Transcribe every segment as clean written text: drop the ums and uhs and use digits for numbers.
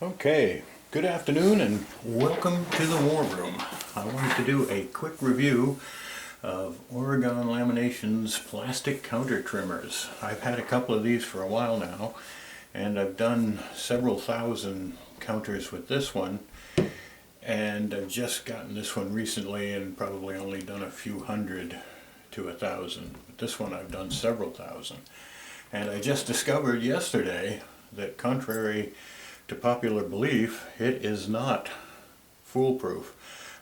Okay, good afternoon and welcome to the War Room. I wanted to do a quick review of Oregon Lamination's plastic counter trimmers. I've had a couple of these for a while now, and I've done several thousand counters with this one, and I've just gotten this one recently and probably only done a few hundred to 1,000. But this one I've done several thousand. And I just discovered yesterday that, contrary to popular belief, it is not foolproof.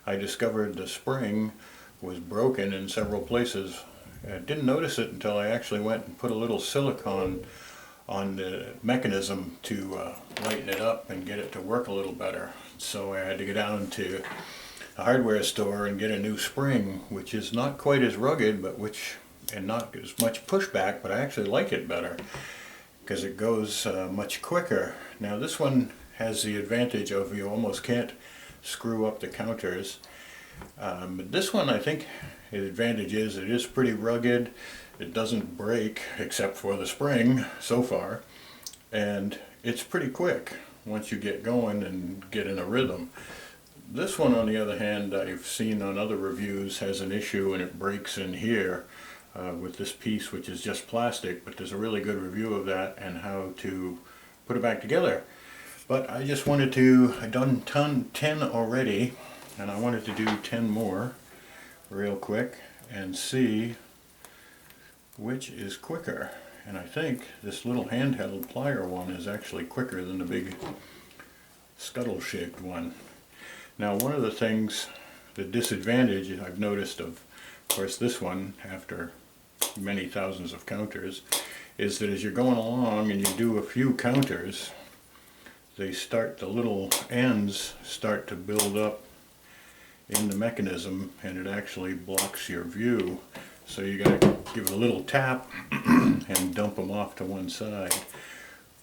I discovered the spring was broken in several places. I didn't notice it until I actually went and put a little silicone on the mechanism to lighten it up and get it to work a little better. So I had to go down to a hardware store and get a new spring, which is not quite as rugged, but and not as much pushback, but I actually like it better because it goes much quicker. Now this one has the advantage of you almost can't screw up the counters. But this one, I think the advantage is it is pretty rugged. It doesn't break except for the spring so far, and it's pretty quick once you get going and get in a rhythm. This one, on the other hand, I've seen on other reviews has an issue and it breaks in here with this piece, which is just plastic, but there's a really good review of that and how to put it back together. But I just wanted to, I've done 10 already, and I wanted to do 10 more real quick and see which is quicker. And I think this little handheld plier one is actually quicker than the big scuttle-shaped one. Now, one of the things, the disadvantage I've noticed of course this one, after many thousands of counters, is that as you're going along and you do a few counters, the little ends start to build up in the mechanism, and it actually blocks your view. So you got to give it a little tap and dump them off to one side,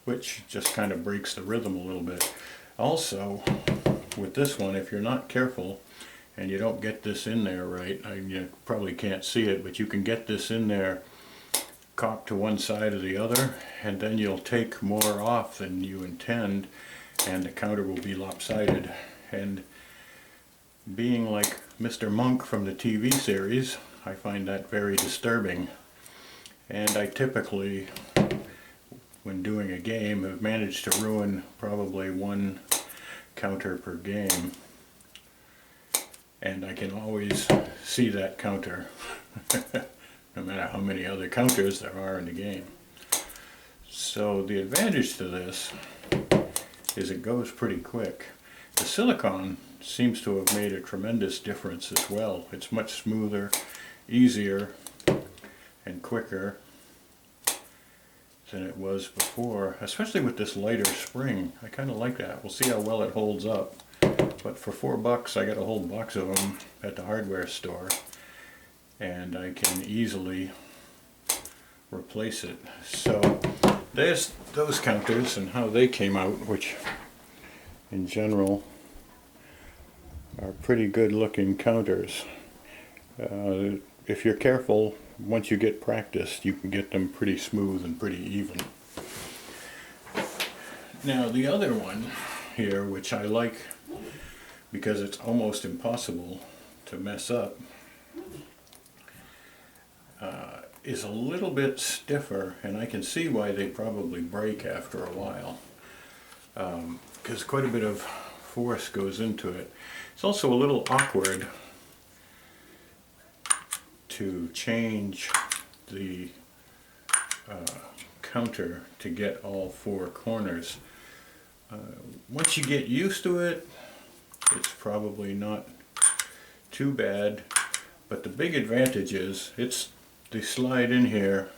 which just kind of breaks the rhythm a little bit. Also, with this one, if you're not careful and you don't get this in there right, you probably can't see it, but you can get this in there cocked to one side or the other, and then you'll take more off than you intend, and the counter will be lopsided. And being like Mr. Monk from the TV series, I find that very disturbing. And I typically, when doing a game, have managed to ruin probably one counter per game. And I can always see that counter, no matter how many other counters there are in the game. So the advantage to this is it goes pretty quick. The silicone seems to have made a tremendous difference as well. It's much smoother, easier, and quicker than it was before, especially with this lighter spring. I kind of like that. We'll see how well it holds up. But for $4 I got a whole box of them at the hardware store, and I can easily replace it. So there's those counters and how they came out, which in general are pretty good looking counters. If you're careful, once you get practiced, you can get them pretty smooth and pretty even. Now the other one here, which I like because it's almost impossible to mess up, is a little bit stiffer, and I can see why they probably break after a while, because quite a bit of force goes into it. It's also a little awkward to change the counter to get all four corners. Once you get used to it, it's probably not too bad, but the big advantage is they slide in here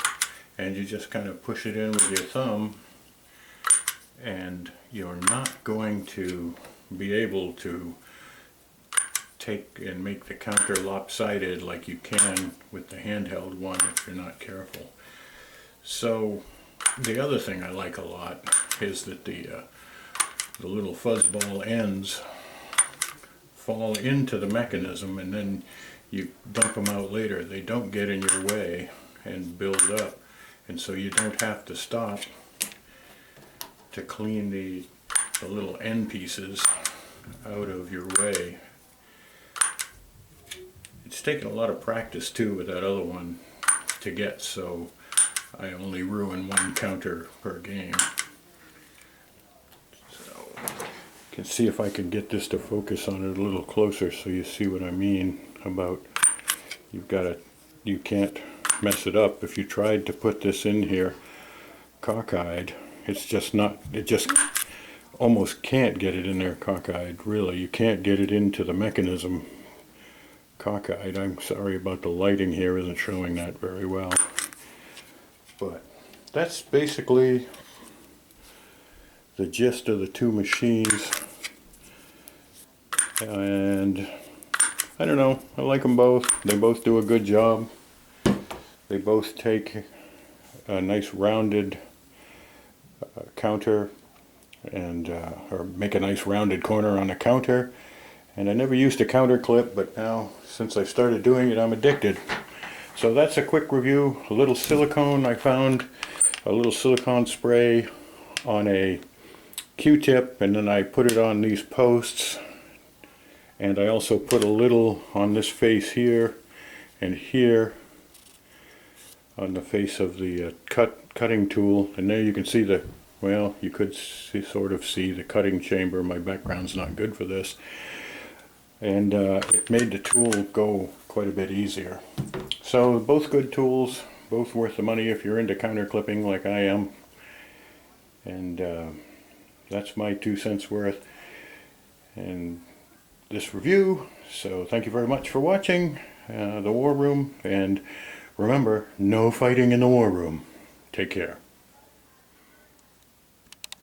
and you just kind of push it in with your thumb, and you're not going to be able to take and make the counter lopsided like you can with the handheld one if you're not careful. So the other thing I like a lot is that the little fuzzball ends fall into the mechanism, and then you dump them out later. They don't get in your way and build up, and so you don't have to stop to clean the the little end pieces out of your way. It's taken a lot of practice too with that other one to get, so I only ruin one counter per game. So you can see if I can get this to focus on it a little closer so you see what I mean about you can't mess it up. If you tried to put this in here cockeyed, it's just not, it just almost can't get it in there cockeyed, really. You can't get it into the mechanism cockeyed. I'm sorry about the lighting here, isn't showing that very well. But that's basically the gist of the two machines. And I don't know, I like them both. They both do a good job. They both take a nice rounded counter and or make a nice rounded corner on the counter. And I never used a counter clip, but now since I started doing it, I'm addicted. So that's a quick review. A little silicone. I found a little silicone spray on a Q-tip, and then I put it on these posts, and I also put a little on this face here and here on the face of the cutting tool. And there you can see the, well, you could sort of see the cutting chamber. My background's not good for this. And it made the tool go quite a bit easier. So both good tools, both worth the money if you're into counter clipping like I am. And that's my 2 cents worth in this review. So thank you very much for watching The War Room, and remember, no fighting in the war room. Take care.